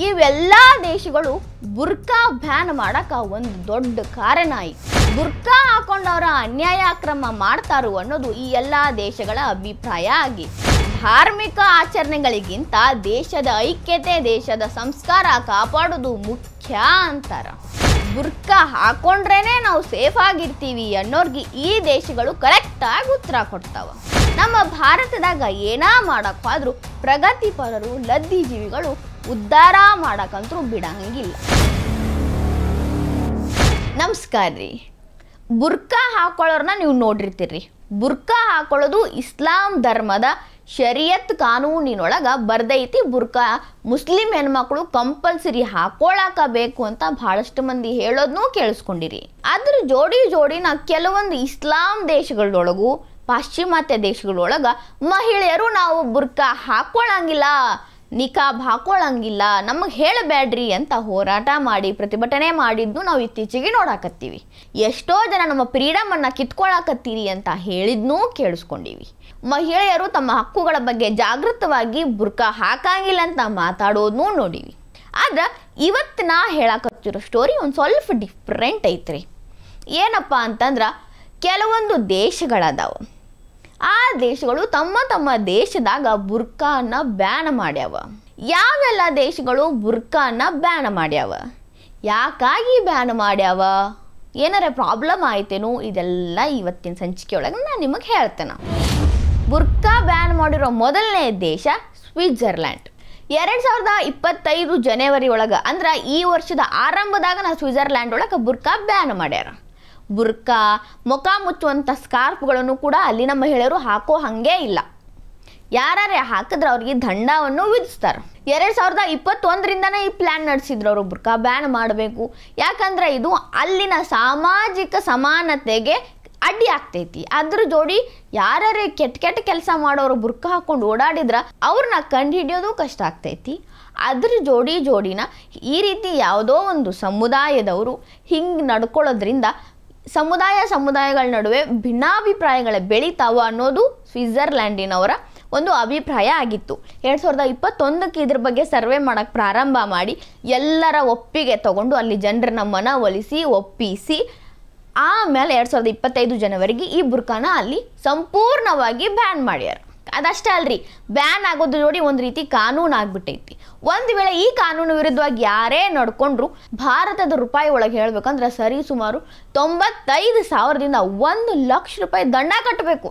ಇವೆಲ್ಲ ದೇಶಗಳು ಬುರ್ಕಾ ಬ್ಯಾನ್ ಮಾಡಕ ಒಂದು ದೊಡ್ಡ ಕಾರಣ ಆಯ್ತು. ಬುರ್ಕಾ ಹಾಕೊಂಡವರ ಅನ್ಯಾಯ ಕ್ರಮ ಮಾಡ್ತಾರು ಅನ್ನೋದು ಈ ಎಲ್ಲ ದೇಶಗಳ ಅಭಿಪ್ರಾಯ ಆಗಿ, ಧಾರ್ಮಿಕ ಆಚರಣೆಗಳಿಗಿಂತ ದೇಶದ ಐಕ್ಯತೆ, ದೇಶದ ಸಂಸ್ಕಾರ ಕಾಪಾಡೋದು ಮುಖ್ಯ ಅಂತಾರ. ಬುರ್ಕಾ ಹಾಕೊಂಡ್ರೇನೆ ನಾವು ಸೇಫ್ ಆಗಿರ್ತೀವಿ ಅನ್ನೋರ್ಗೆ ಈ ದೇಶಗಳು ಕರೆಕ್ಟಾಗಿ ಉತ್ತರ ಕೊಡ್ತಾವ. ನಮ್ಮ ಭಾರತದಾಗ ಏನ ಮಾಡಕ್ ಹೋದ್ರು ಪ್ರಗತಿಪರರು, ಲದ್ದಿ ಜೀವಿಗಳು ಉದ್ಧಾರ ಮಾಡಕಂತೂ ಬಿಡಂಗಿಲ್ಲ. ನಮಸ್ಕಾರ ರೀ. ಬುರ್ಕಾ ಹಾಕೊಳ್ಳೋರ್ನ ನೀವು ನೋಡಿರ್ತೀರಿ. ಬುರ್ಕಾ ಹಾಕೊಳ್ಳೋದು ಇಸ್ಲಾಂ ಧರ್ಮದ ಶರಿಯತ್ ಕಾನೂನಿನೊಳಗ ಬರ್ದೈತಿ. ಬುರ್ಕಾ ಮುಸ್ಲಿಂ ಹೆಣ್ಮಕ್ಳು ಕಂಪಲ್ಸರಿ ಹಾಕೊಳ್ಳಾಕಬೇಕು ಅಂತ ಬಹಳಷ್ಟು ಮಂದಿ ಹೇಳೋದನ್ನೂ ಕೇಳಿಸ್ಕೊಂಡಿರಿ. ಅದ್ರ ಜೋಡಿನ ಕೆಲವೊಂದು ಇಸ್ಲಾಂ ದೇಶಗಳೊಳಗೂ ಪಾಶ್ಚಿಮಾತ್ಯ ದೇಶಗಳೊಳಗ ಮಹಿಳೆಯರು ನಾವು ಬುರ್ಕಾ ಹಾಕೊಳ್ಳಂಗಿಲ್ಲ, ನಿಕಾಬ್ ಹಾಕೊಳ್ಳಂಗಿಲ್ಲ, ನಮಗೆ ಹೇಳಬೇಡ್ರಿ ಅಂತ ಹೋರಾಟ ಮಾಡಿ ಪ್ರತಿಭಟನೆ ಮಾಡಿದ್ದು ನಾವು ಇತ್ತೀಚೆಗೆ ನೋಡಾಕತ್ತೀವಿ. ಎಷ್ಟೋ ಜನ ನಮ್ಮ ಫ್ರೀಡಮನ್ನು ಕಿತ್ಕೊಳಕತ್ತೀರಿ ಅಂತ ಹೇಳಿದ್ನೂ ಕೇಳಿಸ್ಕೊಂಡಿವಿ. ಮಹಿಳೆಯರು ತಮ್ಮ ಹಕ್ಕುಗಳ ಬಗ್ಗೆ ಜಾಗೃತವಾಗಿ ಬುರ್ಕಾ ಹಾಕಂಗಿಲ್ಲ ಅಂತ ಮಾತಾಡೋದನ್ನೂ ನೋಡಿವಿ. ಆದ್ರೆ ಇವತ್ತು ನಾ ಹೇಳಕತ್ತಿರೋ ಸ್ಟೋರಿ ಒಂದು ಸ್ವಲ್ಪ ಡಿಫ್ರೆಂಟ್ ಐತ್ರಿ. ಏನಪ್ಪ ಅಂತಂದ್ರೆ ಕೆಲವೊಂದು ದೇಶಗಳದಾವ. ಆ ದೇಶಗಳು ತಮ್ಮ ದೇಶದಾಗ ಬುರ್ಕಾನ ಬ್ಯಾನ್ ಮಾಡ್ಯಾವ. ಯಾವೆಲ್ಲ ದೇಶಗಳು ಬುರ್ಕಾನ ಬ್ಯಾನ್ ಮಾಡ್ಯಾವ, ಯಾಕಾಗಿ ಬ್ಯಾನ್ ಮಾಡ್ಯಾವ, ಏನಾರ ಪ್ರಾಬ್ಲಮ್ ಆಯ್ತೇನೋ, ಇದೆಲ್ಲ ಇವತ್ತಿನ ಸಂಚಿಕೆ ಒಳಗೆ ನಾನು ನಿಮಗೆ ಹೇಳ್ತೇನೆ. ಬುರ್ಕಾ ಬ್ಯಾನ್ ಮಾಡಿರೋ ಮೊದಲನೇ ದೇಶ ಸ್ವಿಟ್ಜರ್ಲ್ಯಾಂಡ್. 2025 ಜನವರಿ ಒಳಗೆ ಅಂದ್ರೆ ಈ ವರ್ಷದ ಆರಂಭದಾಗ ಸ್ವಿಟ್ಜರ್ಲ್ಯಾಂಡ್ ಒಳಗೆ ಬುರ್ಕಾ ಬ್ಯಾನ್ ಮಾಡ್ಯಾರ. ಬುರ್ಕಾ, ಮುಖ ಮುಚ್ಚುವಂಥ ಸ್ಕಾರ್ಫ್ಗಳನ್ನು ಕೂಡ ಅಲ್ಲಿನ ಮಹಿಳೆಯರು ಹಾಕೋ ಹಾಗೆ ಇಲ್ಲ. ಯಾರೇ ಹಾಕಿದ್ರೆ ಅವ್ರಿಗೆ ದಂಡವನ್ನು ವಿಧಿಸ್ತಾರೆ. 2021ರಿಂದನೇ ಈ ಪ್ಲ್ಯಾನ್ ನಡೆಸಿದ್ರು ಅವರು ಬುರ್ಕಾ ಬ್ಯಾನ್ ಮಾಡಬೇಕು. ಯಾಕಂದ್ರೆ ಇದು ಅಲ್ಲಿನ ಸಾಮಾಜಿಕ ಸಮಾನತೆಗೆ ಅಡ್ಡಿ ಆಗ್ತೈತಿ. ಅದ್ರ ಜೋಡಿ ಯಾರೇ ಕೆಟ್ಟ ಕೆಲಸ ಮಾಡೋರು ಬುರ್ಕಾ ಹಾಕೊಂಡು ಓಡಾಡಿದ್ರೆ ಅವ್ರನ್ನ ಕಂಡು ಹಿಡಿಯೋದು ಕಷ್ಟ ಆಗ್ತೈತಿ. ಅದ್ರ ಜೋಡಿನ ಈ ರೀತಿ ಯಾವುದೋ ಒಂದು ಸಮುದಾಯದವರು ಹಿಂಗೆ ನಡ್ಕೊಳ್ಳೋದ್ರಿಂದ ಸಮುದಾಯಗಳ ನಡುವೆ ಭಿನ್ನಾಭಿಪ್ರಾಯಗಳ ಬೆಳೀತಾವ ಅನ್ನೋದು ಸ್ವಿಟ್ಜರ್ಲ್ಯಾಂಡಿನವರ ಒಂದು ಅಭಿಪ್ರಾಯ ಆಗಿತ್ತು. 2021ಕ್ಕೆ ಇದ್ರ ಬಗ್ಗೆ ಸರ್ವೆ ಮಾಡೋಕ್ಕೆ ಪ್ರಾರಂಭ ಮಾಡಿ ಎಲ್ಲರ ಒಪ್ಪಿಗೆ ತಗೊಂಡು ಅಲ್ಲಿ ಜನರನ್ನ ಮನವೊಲಿಸಿ ಒಪ್ಪಿಸಿ ಆಮೇಲೆ 2025 ಜನವರಿಗೆ ಈ ಬುರ್ಕಾನ ಅಲ್ಲಿ ಸಂಪೂರ್ಣವಾಗಿ ಬ್ಯಾನ್ ಮಾಡ್ಯಾರ. ಅದಷ್ಟೇ ಅಲ್ರಿ, ಬ್ಯಾನ್ ಆಗೋದ್ರ ಜೋಡಿ ಒಂದು ರೀತಿ ಕಾನೂನು ಆಗ್ಬಿಟ್ಟೈತಿ. ಒಂದು ವೇಳೆ ಈ ಕಾನೂನು ವಿರುದ್ಧವಾಗಿ ಯಾರೇ ನಡ್ಕೊಂಡ್ರು ಭಾರತದ ರೂಪಾಯಿ ಒಳಗೆ ಹೇಳ್ಬೇಕಂದ್ರೆ ಸರಿ ಸುಮಾರು 95,000ದಿಂದ 1 ಲಕ್ಷ ರೂಪಾಯಿ ದಂಡ ಕಟ್ಟಬೇಕು.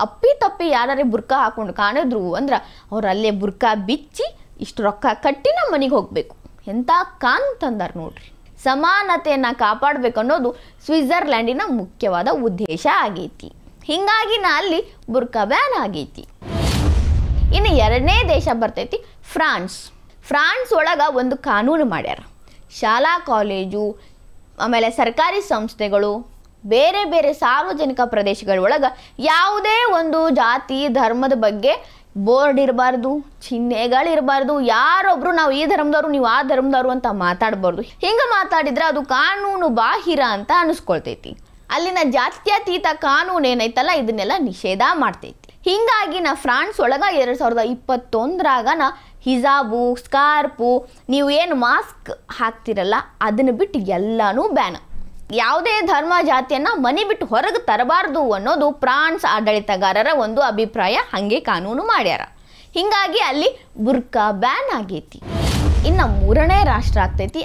ಅಪ್ಪಿ ಯಾರೇ ಬುರ್ಕಾ ಹಾಕೊಂಡು ಕಾಣಿದ್ರು ಅಂದ್ರೆ ಅವ್ರು ಅಲ್ಲೇ ಬುರ್ಕಾ ಬಿಚ್ಚಿ ಇಷ್ಟು ರೊಕ್ಕ ಕಟ್ಟಿ ನಮ್ಮ ಮನೆಗೆ ಹೋಗ್ಬೇಕು. ಎಂಥ ಕಾನೂನು ತಂದಾರ ನೋಡ್ರಿ. ಸಮಾನತೆಯನ್ನು ಕಾಪಾಡಬೇಕು ಅನ್ನೋದು ಸ್ವಿಟ್ಜರ್ಲ್ಯಾಂಡಿನ ಮುಖ್ಯವಾದ ಉದ್ದೇಶ ಆಗೈತಿ. ಹಿಂಗಾಗಿ ಅಲ್ಲಿ ಬುರ್ಕಾ ಬ್ಯಾನ್ ಆಗೈತಿ. ಇನ್ನು ಎರಡನೇ ದೇಶ ಬರ್ತೈತಿ ಫ್ರಾನ್ಸ್ ಒಳಗೆ ಒಂದು ಕಾನೂನು ಮಾಡ್ಯಾರ. ಶಾಲಾ ಕಾಲೇಜು ಆಮೇಲೆ ಸರ್ಕಾರಿ ಸಂಸ್ಥೆಗಳು ಬೇರೆ ಸಾರ್ವಜನಿಕ ಪ್ರದೇಶಗಳೊಳಗೆ ಯಾವುದೇ ಒಂದು ಜಾತಿ ಧರ್ಮದ ಬಗ್ಗೆ ಬೋರ್ಡ್ ಇರಬಾರ್ದು, ಚಿಹ್ನೆಗಳಿರಬಾರ್ದು, ಯಾರೊಬ್ರು ನಾವು ಈ ಧರ್ಮದವರು ನೀವು ಆ ಧರ್ಮದವರು ಅಂತ ಮಾತಾಡಬಾರ್ದು. ಹಿಂಗೆ ಮಾತಾಡಿದ್ರೆ ಅದು ಕಾನೂನು ಬಾಹಿರ ಅಂತ ಅನಿಸ್ಕೊಳ್ತೈತಿ. ಅಲ್ಲಿನ ಜಾತ್ಯತೀತ ಕಾನೂನು ಏನೈತಲ್ಲ ಇದನ್ನೆಲ್ಲ ನಿಷೇಧ ಮಾಡ್ತೈತಿ. ಹಿಂಗಾಗಿ ಫ್ರಾನ್ಸ್ ಒಳಗೆ 2021ರಾಗ ಹಿಜಾಬು, ಸ್ಕಾರ್ಪು, ನೀವು ಏನು ಮಾಸ್ಕ್ ಹಾಕ್ತಿರಲ್ಲ ಅದನ್ನು ಬಿಟ್ಟು ಎಲ್ಲನೂ ಬ್ಯಾನ್. ಯಾವುದೇ ಧರ್ಮ ಜಾತಿಯನ್ನು ಮನೆ ಬಿಟ್ಟು ಹೊರಗೆ ತರಬಾರ್ದು ಅನ್ನೋದು ಫ್ರಾನ್ಸ್ ಆಡಳಿತಗಾರರ ಒಂದು ಅಭಿಪ್ರಾಯ. ಹಾಗೆ ಕಾನೂನು ಮಾಡ್ಯಾರ. ಹಿಂಗಾಗಿ ಅಲ್ಲಿ ಬುರ್ಕಾ ಬ್ಯಾನ್ ಆಗೈತಿ. ಇನ್ನು ಮೂರನೇ ರಾಷ್ಟ್ರ ಆಗ್ತೈತಿ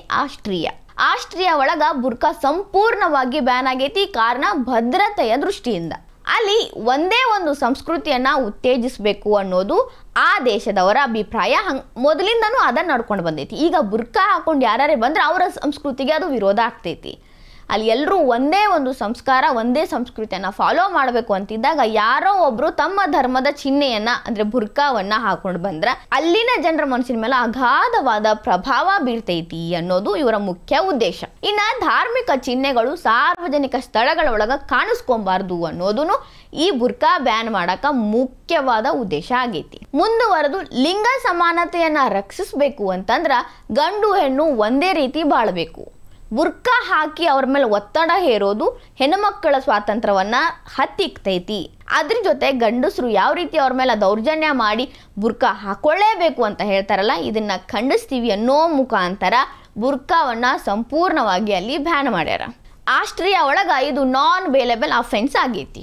ಆಸ್ಟ್ರಿಯಾ ಒಳಗೆ ಬುರ್ಕಾ ಸಂಪೂರ್ಣವಾಗಿ ಬ್ಯಾನ್ ಆಗೈತಿ. ಕಾರಣ ಭದ್ರತೆಯ ದೃಷ್ಟಿಯಿಂದ. ಅಲ್ಲಿ ಒಂದೇ ಒಂದು ಸಂಸ್ಕೃತಿಯನ್ನು ಉತ್ತೇಜಿಸಬೇಕು ಅನ್ನೋದು ಆ ದೇಶದವರ ಅಭಿಪ್ರಾಯ. ಮೊದಲಿಂದನೂ ಅದನ್ನು ನಡ್ಕೊಂಡು ಬಂದೈತಿ. ಈಗ ಬುರ್ಕಾ ಹಾಕೊಂಡು ಯಾರೇ ಬಂದ್ರೆ ಅವರ ಸಂಸ್ಕೃತಿಗೆ ಅದು ವಿರೋಧ ಆಗ್ತೈತಿ. ಅಲ್ಲಿ ಎಲ್ಲರೂ ಒಂದೇ ಒಂದು ಸಂಸ್ಕಾರ, ಒಂದೇ ಸಂಸ್ಕೃತಿಯನ್ನು ಫಾಲೋ ಮಾಡಬೇಕು ಅಂತಿದ್ದಾಗ ಯಾರೋ ಒಬ್ಬರು ತಮ್ಮ ಧರ್ಮದ ಚಿಹ್ನೆಯನ್ನು ಅಂದರೆ ಬುರ್ಕಾವನ್ನು ಹಾಕೊಂಡು ಬಂದ್ರೆ ಅಲ್ಲಿನ ಜನರ ಮನಸ್ಸಿನ ಮೇಲೆ ಅಗಾಧವಾದ ಪ್ರಭಾವ ಬೀರ್ತೈತಿ ಅನ್ನೋದು ಇವರ ಮುಖ್ಯ ಉದ್ದೇಶ. ಇನ್ನು ಧಾರ್ಮಿಕ ಚಿಹ್ನೆಗಳು ಸಾರ್ವಜನಿಕ ಸ್ಥಳಗಳ ಒಳಗೆ ಕಾಣಿಸ್ಕೊಬಾರ್ದು ಅನ್ನೋದು ಈ ಬುರ್ಕಾ ಬ್ಯಾನ್ ಮಾಡಕ ಮುಖ್ಯವಾದ ಉದ್ದೇಶ ಆಗೈತಿ. ಮುಂದುವರೆದು ಲಿಂಗ ಸಮಾನತೆಯನ್ನು ರಕ್ಷಿಸಬೇಕು ಅಂತಂದ್ರೆ ಗಂಡು ಹೆಣ್ಣು ಒಂದೇ ರೀತಿ ಬಾಳಬೇಕು. ಬುರ್ಕಾ ಹಾಕಿ ಅವ್ರ ಮೇಲೆ ಒತ್ತಡ ಹೇರೋದು ಹೆಣ್ಣುಮಕ್ಕಳ ಸ್ವಾತಂತ್ರ್ಯವನ್ನು ಹತ್ತಿಕ್ತೈತಿ. ಅದ್ರ ಜೊತೆ ಗಂಡಸರು ಯಾವ ರೀತಿ ಅವ್ರ ಮೇಲೆ ದೌರ್ಜನ್ಯ ಮಾಡಿ ಬುರ್ಕಾ ಹಾಕೊಳ್ಳೇಬೇಕು ಅಂತ ಹೇಳ್ತಾರಲ್ಲ, ಇದನ್ನು ಖಂಡಿಸ್ತೀವಿ ಅನ್ನೋ ಮುಖಾಂತರ ಬುರ್ಕಾವನ್ನು ಸಂಪೂರ್ಣವಾಗಿ ಅಲ್ಲಿ ಬ್ಯಾನ್ ಮಾಡ್ಯಾರ. ಆಸ್ಟ್ರಿಯಾ ಒಳಗೆ ಇದು ನಾನ್ ಬೇಲೆಬಲ್ ಅಫೆನ್ಸ್ ಆಗೈತಿ.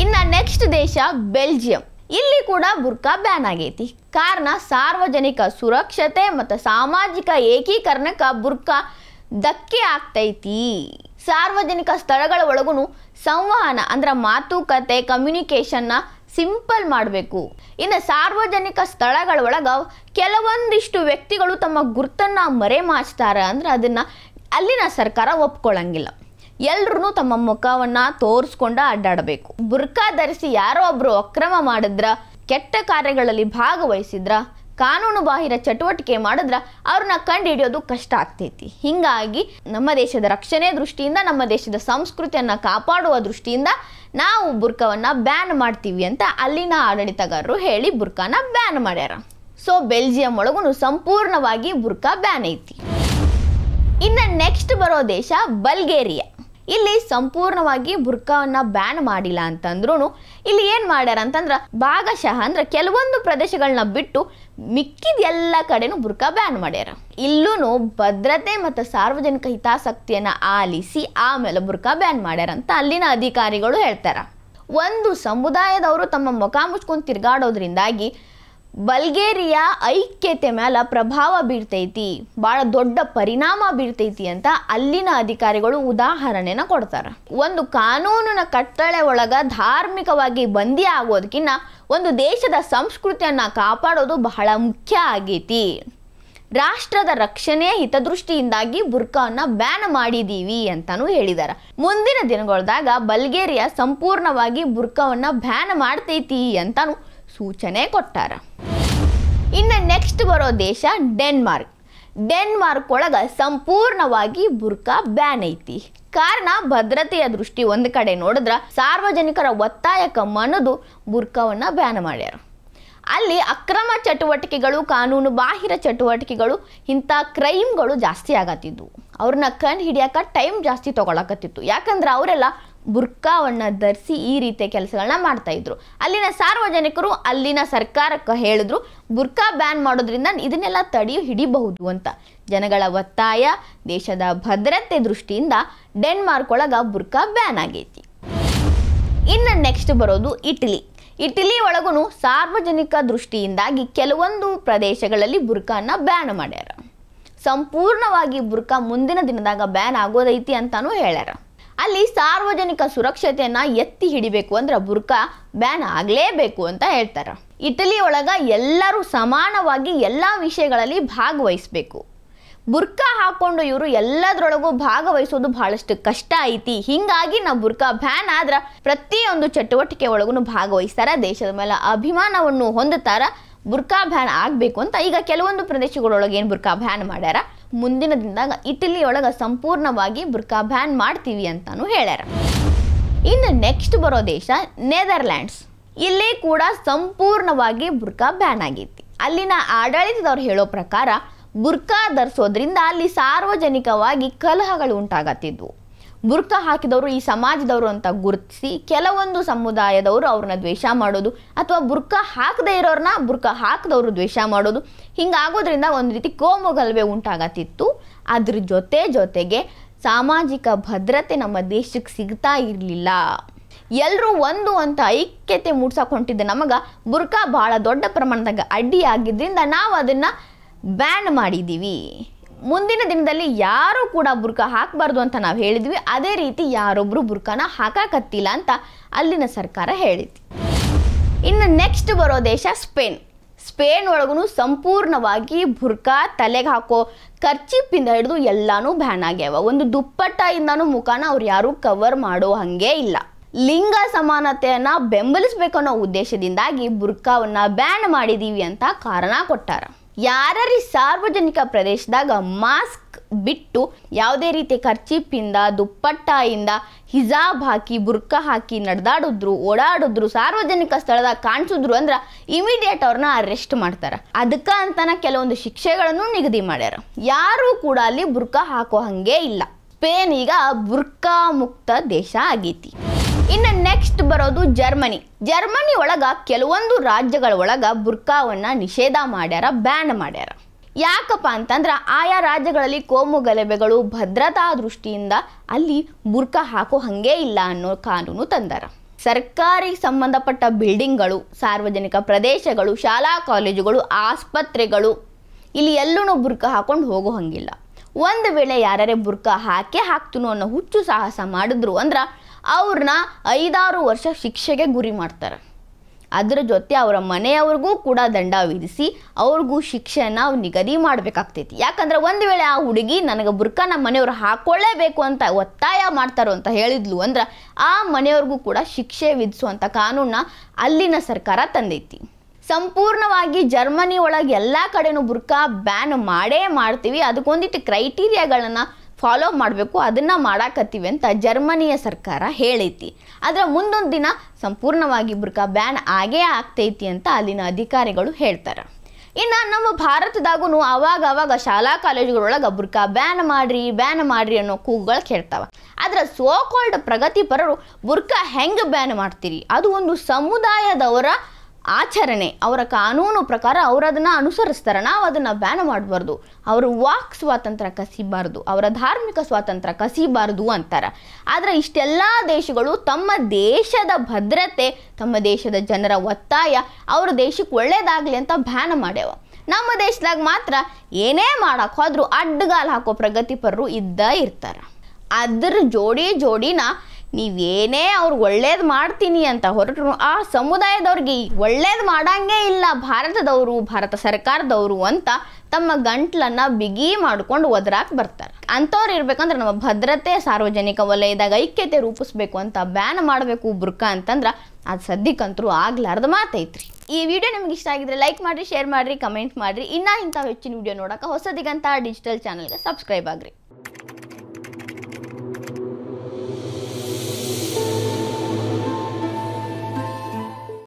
ಇನ್ನು ನೆಕ್ಸ್ಟ್ ದೇಶ ಬೆಲ್ಜಿಯಂ. ಇಲ್ಲಿ ಕೂಡ ಬುರ್ಕಾ ಬ್ಯಾನ್ ಆಗೈತಿ. ಕಾರಣ ಸಾರ್ವಜನಿಕ ಸುರಕ್ಷತೆ ಮತ್ತು ಸಾಮಾಜಿಕ ಏಕೀಕರಣಕ್ಕೆ ಬುರ್ಕಾ ಧಕ್ಕೆ ಆಗ್ತೈತಿ. ಸಾರ್ವಜನಿಕ ಸ್ಥಳಗಳ ಒಳಗೂ ಸಂವಹನ ಅಂದ್ರೆ ಮಾತುಕತೆ ಕಮ್ಯುನಿಕೇಷನ್ನ ಸಿಂಪಲ್ ಮಾಡಬೇಕು. ಇನ್ನು ಸಾರ್ವಜನಿಕ ಸ್ಥಳಗಳ ಒಳಗೆ ಕೆಲವೊಂದಿಷ್ಟು ವ್ಯಕ್ತಿಗಳು ತಮ್ಮ ಗುರ್ತನ್ನು ಮರೆಮಾಚ್ತಾರೆ ಅಂದ್ರೆ ಅದನ್ನು ಅಲ್ಲಿನ ಸರ್ಕಾರ ಒಪ್ಕೊಳ್ಳಂಗಿಲ್ಲ. ಎಲ್ರೂ ತಮ್ಮ ಮುಖವನ್ನು ತೋರಿಸ್ಕೊಂಡು ಅಡ್ಡಾಡಬೇಕು. ಬುರ್ಕಾ ಧರಿಸಿ ಯಾರೋ ಒಬ್ಬರು ಅಕ್ರಮ ಮಾಡಿದ್ರ, ಕೆಟ್ಟ ಕಾರ್ಯಗಳಲ್ಲಿ ಭಾಗವಹಿಸಿದ್ರ, ಕಾನೂನು ಬಾಹಿರ ಚಟುವಟಿಕೆ ಮಾಡಿದ್ರ ಅವ್ರನ್ನ ಕಂಡು ಹಿಡಿಯೋದು ಕಷ್ಟ ಆಗ್ತೈತಿ. ಹೀಗಾಗಿ ನಮ್ಮ ದೇಶದ ರಕ್ಷಣೆ ದೃಷ್ಟಿಯಿಂದ, ನಮ್ಮ ದೇಶದ ಸಂಸ್ಕೃತಿಯನ್ನು ಕಾಪಾಡುವ ದೃಷ್ಟಿಯಿಂದ ನಾವು ಬುರ್ಕಾವನ್ನು ಬ್ಯಾನ್ ಮಾಡ್ತೀವಿ ಅಂತ ಅಲ್ಲಿನ ಆಡಳಿತಗಾರರು ಹೇಳಿ ಬುರ್ಕಾನ ಬ್ಯಾನ್ ಮಾಡ್ಯಾರ. ಸೊ ಬೆಲ್ಜಿಯಂ ಒಳಗೂ ಸಂಪೂರ್ಣವಾಗಿ ಬುರ್ಕಾ ಬ್ಯಾನ್ ಐತಿ. ಇನ್ನು ನೆಕ್ಸ್ಟ್ ಬರೋ ದೇಶ ಬಲ್ಗೇರಿಯಾ. ಇಲ್ಲಿ ಸಂಪೂರ್ಣವಾಗಿ ಬುರ್ಕಾವನ್ನು ಬ್ಯಾನ್ ಮಾಡಿಲ್ಲ ಅಂತಂದ್ರೂ ಇಲ್ಲಿ ಏನು ಮಾಡ್ಯಾರ ಅಂತಂದ್ರೆ ಭಾಗಶಃ ಅಂದ್ರೆ ಕೆಲವೊಂದು ಪ್ರದೇಶಗಳನ್ನ ಬಿಟ್ಟು ಮಿಕ್ಕಿದ ಎಲ್ಲ ಕಡೆನೂ ಬುರ್ಕಾ ಬ್ಯಾನ್ ಮಾಡ್ಯಾರ. ಇಲ್ಲೂ ಭದ್ರತೆ ಮತ್ತು ಸಾರ್ವಜನಿಕ ಹಿತಾಸಕ್ತಿಯನ್ನು ಆಲಿಸಿ ಆಮೇಲೆ ಬುರ್ಕಾ ಬ್ಯಾನ್ ಮಾಡ್ಯಾರ ಅಂತ ಅಲ್ಲಿನ ಅಧಿಕಾರಿಗಳು ಹೇಳ್ತಾರ. ಒಂದು ಸಮುದಾಯದವರು ತಮ್ಮ ಮುಖ ಮುಚ್ಕೊಂಡು ತಿರುಗಾಡೋದ್ರಿಂದಾಗಿ ಬಲ್ಗೇರಿಯಾ ಐಕ್ಯತೆ ಮೇಲೆ ಪ್ರಭಾವ ಬೀರ್ತೈತಿ, ಭಾಳ ದೊಡ್ಡ ಪರಿಣಾಮ ಬೀರ್ತೈತಿ ಅಂತ ಅಲ್ಲಿನ ಅಧಿಕಾರಿಗಳು ಉದಾಹರಣೆನ ಕೊಡ್ತಾರೆ. ಒಂದು ಕಾನೂನಿನ ಕಟ್ಟಳೆ ಒಳಗೆ ಧಾರ್ಮಿಕವಾಗಿ ಬಂದಿ ಆಗೋದಕ್ಕಿಂತ ಒಂದು ದೇಶದ ಸಂಸ್ಕೃತಿಯನ್ನು ಕಾಪಾಡೋದು ಬಹಳ ಮುಖ್ಯ ಆಗೈತಿ. ರಾಷ್ಟ್ರದ ರಕ್ಷಣೆಯ ಹಿತದೃಷ್ಟಿಯಿಂದಾಗಿ ಬುರ್ಕಾವನ್ನು ಬ್ಯಾನ್ ಮಾಡಿದ್ದೀವಿ ಅಂತಾನೂ ಹೇಳಿದ್ದಾರೆ. ಮುಂದಿನ ದಿನಗಳದಾಗ ಬಲ್ಗೇರಿಯಾ ಸಂಪೂರ್ಣವಾಗಿ ಬುರ್ಕಾವನ್ನು ಬ್ಯಾನ್ ಮಾಡ್ತೈತಿ ಅಂತಾನು ಸೂಚನೆ ಕೊಟ್ಟಾರ. ಇನ್ನು ನೆಕ್ಸ್ಟ್ ಬರೋ ದೇಶ ಡೆನ್ಮಾರ್ಕ್. ಡೆನ್ಮಾರ್ಕ್ ಒಳಗೆ ಸಂಪೂರ್ಣವಾಗಿ ಬುರ್ಕಾ ಬ್ಯಾನ್ ಐತಿ. ಕಾರಣ ಭದ್ರತೆಯ ದೃಷ್ಟಿ ಒಂದು ಕಡೆ ನೋಡಿದ್ರೆ ಸಾರ್ವಜನಿಕರ ಒತ್ತಾಯಕ್ಕೆ ಮಣಿದು ಬುರ್ಕಾವನ್ನು ಬ್ಯಾನ್ ಮಾಡ್ಯಾರ. ಅಲ್ಲಿ ಅಕ್ರಮ ಚಟುವಟಿಕೆಗಳು, ಕಾನೂನು ಬಾಹಿರ ಚಟುವಟಿಕೆಗಳು, ಇಂಥ ಕ್ರೈಮ್ಗಳು ಜಾಸ್ತಿ ಆಗತ್ತಿದ್ವು. ಅವ್ರನ್ನ ಕಂಡು ಹಿಡಿಯೋಕೆ ಟೈಮ್ ಜಾಸ್ತಿ ತೊಗೊಳಕತ್ತಿತ್ತು. ಯಾಕಂದ್ರೆ ಅವರೆಲ್ಲ ಬುರ್ಕಾವನ್ನು ಧರಿಸಿ ಈ ರೀತಿಯ ಕೆಲಸಗಳನ್ನ ಮಾಡ್ತಾಯಿದ್ರು. ಅಲ್ಲಿನ ಸಾರ್ವಜನಿಕರು ಅಲ್ಲಿನ ಸರ್ಕಾರಕ್ಕೆ ಹೇಳಿದ್ರು ಬುರ್ಕಾ ಬ್ಯಾನ್ ಮಾಡೋದ್ರಿಂದ ಇದನ್ನೆಲ್ಲ ಹಿಡಿಬಹುದು ಅಂತ. ಜನಗಳ ಒತ್ತಾಯ, ದೇಶದ ಭದ್ರತೆ ದೃಷ್ಟಿಯಿಂದ ಡೆನ್ಮಾರ್ಕ್ ಒಳಗೆ ಬುರ್ಕಾ ಬ್ಯಾನ್ ಆಗೈತಿ. ಇನ್ನು ನೆಕ್ಸ್ಟ್ ಬರೋದು ಇಟಲಿ. ಇಟಲಿ ಒಳಗೂ ಸಾರ್ವಜನಿಕ ದೃಷ್ಟಿಯಿಂದಾಗಿ ಕೆಲವೊಂದು ಪ್ರದೇಶಗಳಲ್ಲಿ ಬುರ್ಕಾನ ಬ್ಯಾನ್ ಮಾಡ್ಯಾರ. ಸಂಪೂರ್ಣವಾಗಿ ಬುರ್ಕಾ ಮುಂದಿನ ದಿನದಾಗ ಬ್ಯಾನ್ ಆಗೋದೈತಿ ಅಂತಾನೂ ಹೇಳ್ಯಾರ. ಅಲ್ಲಿ ಸಾರ್ವಜನಿಕ ಸುರಕ್ಷತೆಯನ್ನು ಎತ್ತಿ ಹಿಡಿಬೇಕು ಅಂದ್ರೆ ಬುರ್ಕಾ ಬ್ಯಾನ್ ಆಗಲೇಬೇಕು ಅಂತ ಹೇಳ್ತಾರೆ. ಇಟಲಿ ಒಳಗೆ ಎಲ್ಲರೂ ಸಮಾನವಾಗಿ ಎಲ್ಲ ವಿಷಯಗಳಲ್ಲಿ ಭಾಗವಹಿಸಬೇಕು. ಬುರ್ಕಾ ಹಾಕ್ಕೊಂಡು ಇವರು ಎಲ್ಲದರೊಳಗೂ ಭಾಗವಹಿಸೋದು ಬಹಳಷ್ಟು ಕಷ್ಟ ಐತಿ. ಹೀಗಾಗಿ ನಾವು ಬುರ್ಕಾ ಬ್ಯಾನ್ ಆದ್ರೆ ಪ್ರತಿಯೊಂದು ಚಟುವಟಿಕೆ ಒಳಗೂ ಭಾಗವಹಿಸ್ತಾರೆ, ದೇಶದ ಮೇಲೆ ಅಭಿಮಾನವನ್ನು ಹೊಂದುತ್ತಾರ. ಬುರ್ಕಾ ಬ್ಯಾನ್ ಆಗಬೇಕು ಅಂತ ಈಗ ಕೆಲವೊಂದು ಪ್ರದೇಶಗಳೊಳಗೆ ಏನು ಬುರ್ಕಾ ಬ್ಯಾನ್ ಮಾಡ್ಯಾರ, ಮುಂದಿನ ದಿನದಾಗ ಇಟಲಿ ಒಳಗೆ ಸಂಪೂರ್ಣವಾಗಿ ಬುರ್ಕಾ ಬ್ಯಾನ್ ಮಾಡ್ತೀವಿ ಅಂತಾನು ಹೇಳ್ಯಾರ. ಇನ್ನು ನೆಕ್ಸ್ಟ್ ಬರೋ ದೇಶ ನೆದರ್ಲ್ಯಾಂಡ್ಸ್. ಇಲ್ಲಿ ಕೂಡ ಸಂಪೂರ್ಣವಾಗಿ ಬುರ್ಕಾ ಬ್ಯಾನ್ ಆಗೈತಿ. ಅಲ್ಲಿನ ಆಡಳಿತದವ್ರು ಹೇಳೋ ಪ್ರಕಾರ ಬುರ್ಕಾ ಧರಿಸೋದ್ರಿಂದ ಅಲ್ಲಿ ಸಾರ್ವಜನಿಕವಾಗಿ ಕಲಹಗಳು ಉಂಟಾಗತ್ತಿದ್ವು. ಬುರ್ಕಾ ಹಾಕಿದವರು ಈ ಸಮಾಜದವರು ಅಂತ ಗುರುತಿಸಿ ಕೆಲವೊಂದು ಸಮುದಾಯದವರು ಅವ್ರನ್ನ ದ್ವೇಷ ಮಾಡೋದು, ಅಥವಾ ಬುರ್ಕಾ ಹಾಕದೇ ಇರೋರನ್ನ ಬುರ್ಕಾ ಹಾಕಿದವರು ದ್ವೇಷ ಮಾಡೋದು, ಹಿಂಗಾಗೋದ್ರಿಂದ ಒಂದು ರೀತಿ ಕೋಮುಗಲಭೆ ಉಂಟಾಗತ್ತಿತ್ತು. ಅದ್ರ ಜೊತೆಗೆ ಸಾಮಾಜಿಕ ಭದ್ರತೆ ನಮ್ಮ ದೇಶಕ್ಕೆ ಸಿಗ್ತಾ ಇರಲಿಲ್ಲ. ಎಲ್ಲರೂ ಒಂದು ಅಂತ ಐಕ್ಯತೆ ಮೂಡ್ಸಕ್ಕೆ ಹೊಂಟಿದ್ದ ನಮಗೆ ಬುರ್ಕಾ ಭಾಳ ದೊಡ್ಡ ಪ್ರಮಾಣದಾಗ ಅಡ್ಡಿಯಾಗಿದ್ದರಿಂದ ನಾವು ಅದನ್ನು ಬ್ಯಾನ್ ಮಾಡಿದ್ದೀವಿ. ಮುಂದಿನ ದಿನದಲ್ಲಿ ಯಾರೂ ಕೂಡ ಬುರ್ಕಾ ಹಾಕಬಾರ್ದು ಅಂತ ನಾವು ಹೇಳಿದ್ವಿ. ಅದೇ ರೀತಿ ಯಾರೊಬ್ಬರು ಬುರ್ಕಾನ ಹಾಕಕತ್ತಿಲ್ಲ ಅಂತ ಅಲ್ಲಿನ ಸರ್ಕಾರ ಹೇಳಿತ್ತು. ಇನ್ನು ನೆಕ್ಸ್ಟ್ ಬರೋ ದೇಶ ಸ್ಪೇನ್. ಸ್ಪೇನ್ ಒಳಗೂ ಸಂಪೂರ್ಣವಾಗಿ ಬುರ್ಕಾ, ತಲೆಗೆ ಹಾಕೋ ಕರ್ಚಿಪ್ಪಿಂದ ಹಿಡಿದು ಎಲ್ಲಾನು ಬ್ಯಾನ್ ಆಗ್ಯಾವ. ಒಂದು ದುಪ್ಪಟ್ಟಯಿಂದನೂ ಮುಖಾನ ಅವ್ರು ಯಾರೂ ಕವರ್ ಮಾಡೋ ಹಾಗೆ ಇಲ್ಲ. ಲಿಂಗ ಸಮಾನತೆಯನ್ನು ಬೆಂಬಲಿಸಬೇಕನ್ನೋ ಉದ್ದೇಶದಿಂದಾಗಿ ಬುರ್ಕಾವನ್ನು ಬ್ಯಾನ್ ಮಾಡಿದ್ದೀವಿ ಅಂತ ಕಾರಣ ಕೊಟ್ಟಾರ. ಯಾರ್ಯಾರು ಸಾರ್ವಜನಿಕ ಪ್ರದೇಶದಾಗ ಮಾಸ್ಕ್ ಬಿಟ್ಟು ಯಾವುದೇ ರೀತಿ ಕರ್ಚೀಪಿಂದ ದುಪ್ಪಟ್ಟಾಯಿಂದ ಹಿಜಾಬ್ ಹಾಕಿ ಬುರ್ಕಾ ಹಾಕಿ ನಡೆದಾಡಿದ್ರು ಓಡಾಡಿದ್ರು ಸಾರ್ವಜನಿಕ ಸ್ಥಳದಾಗ ಕಾಣಿಸಿದ್ರು ಅಂದ್ರೆ ಇಮಿಡಿಯೇಟ್ ಅವ್ರನ್ನ ಅರೆಸ್ಟ್ ಮಾಡ್ತಾರೆ. ಅದಕ್ಕೆ ಅಂತಾನೆ ಕೆಲವೊಂದು ಶಿಕ್ಷೆಗಳನ್ನು ನಿಗದಿ ಮಾಡ್ಯಾರ. ಯಾರೂ ಕೂಡ ಅಲ್ಲಿ ಬುರ್ಕಾ ಹಾಕೋ ಹಂಗೆ ಇಲ್ಲ. ಸ್ಪೇನ್ ಈಗ ಬುರ್ಕಾ ಮುಕ್ತ ದೇಶ ಆಗೈತಿ. ಇನ್ನು ನೆಕ್ಸ್ಟ್ ಬರೋದು ಜರ್ಮನಿ ಒಳಗ ಕೆಲವೊಂದು ರಾಜ್ಯಗಳ ಒಳಗ ಬುರ್ಕಾವನ್ನ ನಿಷೇಧ ಮಾಡ್ಯಾರ, ಬ್ಯಾನ್ ಮಾಡ್ಯಾರ. ಯಾಕಪ್ಪ ಅಂತಂದ್ರೆ ಆಯಾ ರಾಜ್ಯಗಳಲ್ಲಿ ಕೋಮು ಗಲಭೆಗಳು ಭದ್ರತಾ ದೃಷ್ಟಿಯಿಂದ ಅಲ್ಲಿ ಬುರ್ಕಾ ಹಾಕೋ ಹಂಗೆ ಇಲ್ಲ ಅನ್ನೋ ಕಾನೂನು ತಂದಾರ. ಸರ್ಕಾರಿ ಸಂಬಂಧಪಟ್ಟ ಬಿಲ್ಡಿಂಗ್ಗಳು, ಸಾರ್ವಜನಿಕ ಪ್ರದೇಶಗಳು, ಶಾಲಾ ಕಾಲೇಜುಗಳು, ಆಸ್ಪತ್ರೆಗಳು ಇಲ್ಲಿ ಎಲ್ಲೂ ಬುರ್ಕಾ ಹಾಕೊಂಡು ಹೋಗೋ ಹಂಗಿಲ್ಲ. ಒಂದು ವೇಳೆ ಯಾರೇ ಬುರ್ಕಾ ಹಾಕ್ತನೋ ಅನ್ನೋ ಹುಚ್ಚು ಸಾಹಸ ಮಾಡಿದ್ರು ಅಂದ್ರೆ ಅವ್ರನ್ನ 5-6 ವರ್ಷ ಶಿಕ್ಷೆಗೆ ಗುರಿ ಮಾಡ್ತಾರೆ. ಅದರ ಜೊತೆ ಅವರ ಮನೆಯವ್ರಿಗೂ ಕೂಡ ದಂಡ ವಿಧಿಸಿ ಅವ್ರಿಗೂ ಶಿಕ್ಷೆನ ನಿಗದಿ ಮಾಡಬೇಕಾಗ್ತೈತಿ. ಯಾಕಂದ್ರೆ ಒಂದು ವೇಳೆ ಆ ಹುಡುಗಿ ನನಗೆ ಬುರ್ಕಾ ನಮ್ಮ ಮನೆಯವ್ರು ಹಾಕೊಳ್ಳೇಬೇಕು ಅಂತ ಒತ್ತಾಯ ಮಾಡ್ತಾರೋ ಅಂತ ಹೇಳಿದ್ಲು ಅಂದ್ರೆ ಆ ಮನೆಯವ್ರಿಗೂ ಕೂಡ ಶಿಕ್ಷೆ ವಿಧಿಸುವಂಥ ಕಾನೂನನ್ನ ಅಲ್ಲಿನ ಸರ್ಕಾರ ತಂದೈತಿ. ಸಂಪೂರ್ಣವಾಗಿ ಜರ್ಮನಿ ಒಳಗೆ ಎಲ್ಲ ಕಡೆನೂ ಬುರ್ಕಾ ಬ್ಯಾನ್ ಮಾಡ್ತೀವಿ, ಅದಕ್ಕೊಂದಿಟ್ಟು ಕ್ರೈಟೀರಿಯಾಗಳನ್ನು ಫಾಲೋ ಮಾಡಬೇಕು, ಅದನ್ನು ಮಾಡಾಕತ್ತೀವಿ ಅಂತ ಜರ್ಮನಿಯ ಸರ್ಕಾರ ಹೇಳೈತಿ. ಆದರೆ ಮುಂದೊಂದು ದಿನ ಸಂಪೂರ್ಣವಾಗಿ ಬುರ್ಕಾ ಬ್ಯಾನ್ ಆಗೇ ಆಗ್ತೈತಿ ಅಂತ ಅಲ್ಲಿನ ಅಧಿಕಾರಿಗಳು ಹೇಳ್ತಾರೆ. ಇನ್ನು ನಮ್ಮ ಭಾರತದಾಗೂ ಅವಾಗ ಶಾಲಾ ಕಾಲೇಜುಗಳೊಳಗೆ ಬುರ್ಕಾ ಬ್ಯಾನ್ ಮಾಡ್ರಿ ಅನ್ನೋ ಕೂಗುಗಳು ಕೇಳ್ತಾವೆ. ಆದರೆ ಸೋ ಕಾಲ್ಡ್ ಪ್ರಗತಿಪರರು ಬುರ್ಕಾ ಹೆಂಗೆ ಬ್ಯಾನ್ ಮಾಡ್ತೀರಿ, ಅದು ಒಂದು ಸಮುದಾಯದವರ ಆಚರಣೆ, ಅವರ ಕಾನೂನು ಪ್ರಕಾರ ಅವರು ಅದನ್ನು ಅನುಸರಿಸ್ತಾರೆ, ನಾವು ಅದನ್ನು ಬ್ಯಾನ್ ಮಾಡಬಾರ್ದು, ಅವರು ವಾಕ್ ಸ್ವಾತಂತ್ರ್ಯ ಕಸಿಬಾರ್ದು, ಅವರ ಧಾರ್ಮಿಕ ಸ್ವಾತಂತ್ರ್ಯ ಕಸಿಬಾರ್ದು ಅಂತಾರೆ. ಆದರೆ ಇಷ್ಟೆಲ್ಲ ದೇಶಗಳು ತಮ್ಮ ದೇಶದ ಭದ್ರತೆ, ತಮ್ಮ ದೇಶದ ಜನರ ಒತ್ತಾಯ, ಅವ್ರ ದೇಶಕ್ಕೆ ಒಳ್ಳೇದಾಗಲಿ ಅಂತ ಬ್ಯಾನ್ ಮಾಡ್ಯಾವ. ನಮ್ಮ ದೇಶದಾಗ ಮಾತ್ರ ಏನೇ ಮಾಡಕ್ಕೆ ಹೋದ್ರೂ ಅಡ್ಡಗಾಲು ಹಾಕೋ ಪ್ರಗತಿಪರರು ಇರ್ತಾರೆ. ಅದ್ರ ಜೋಡಿನ ನೀವೇನೇ ಅವ್ರು ಒಳ್ಳೇದು ಮಾಡ್ತೀನಿ ಅಂತ ಹೊರಟರು ಆ ಸಮುದಾಯದವ್ರಿಗೆ ಒಳ್ಳೇದು ಮಾಡಂಗೇ ಇಲ್ಲ ಭಾರತದವರು, ಭಾರತ ಸರ್ಕಾರದವರು ಅಂತ ತಮ್ಮ ಗಂಟ್ಲನ್ನು ಬಿಗಿ ಮಾಡ್ಕೊಂಡು ಒದರಾಕ್ ಬರ್ತಾರೆ. ಅಂಥವ್ರು ಇರ್ಬೇಕಂದ್ರೆ ನಮ್ಮ ಭದ್ರತೆ, ಸಾರ್ವಜನಿಕ ವಲಯದಾಗ ಐಕ್ಯತೆ ರೂಪಿಸ್ಬೇಕು ಅಂತ ಬ್ಯಾನ್ ಮಾಡಬೇಕು ಬುರ್ಕಾ ಅಂತಂದ್ರೆ ಅದು ಸದ್ಯಕ್ಕಂತರೂ ಆಗ್ಲಾರ್ದ ಮಾತೈತ್ರಿ. ಈ ವಿಡಿಯೋ ನಿಮ್ಗೆ ಇಷ್ಟ ಆಗಿದ್ರೆ ಲೈಕ್ ಮಾಡಿರಿ, ಶೇರ್ ಮಾಡಿರಿ, ಕಮೆಂಟ್ ಮಾಡಿರಿ. ಇನ್ನೂ ಇಂಥ ಹೆಚ್ಚಿನ ವಿಡಿಯೋ ನೋಡೋಕೆ ಹೊಸದಿಗಂತ ಡಿಜಿಟಲ್ ಚಾನಲ್ಗೆ ಸಬ್ಸ್ಕ್ರೈಬ್ ಆಗ್ರಿ.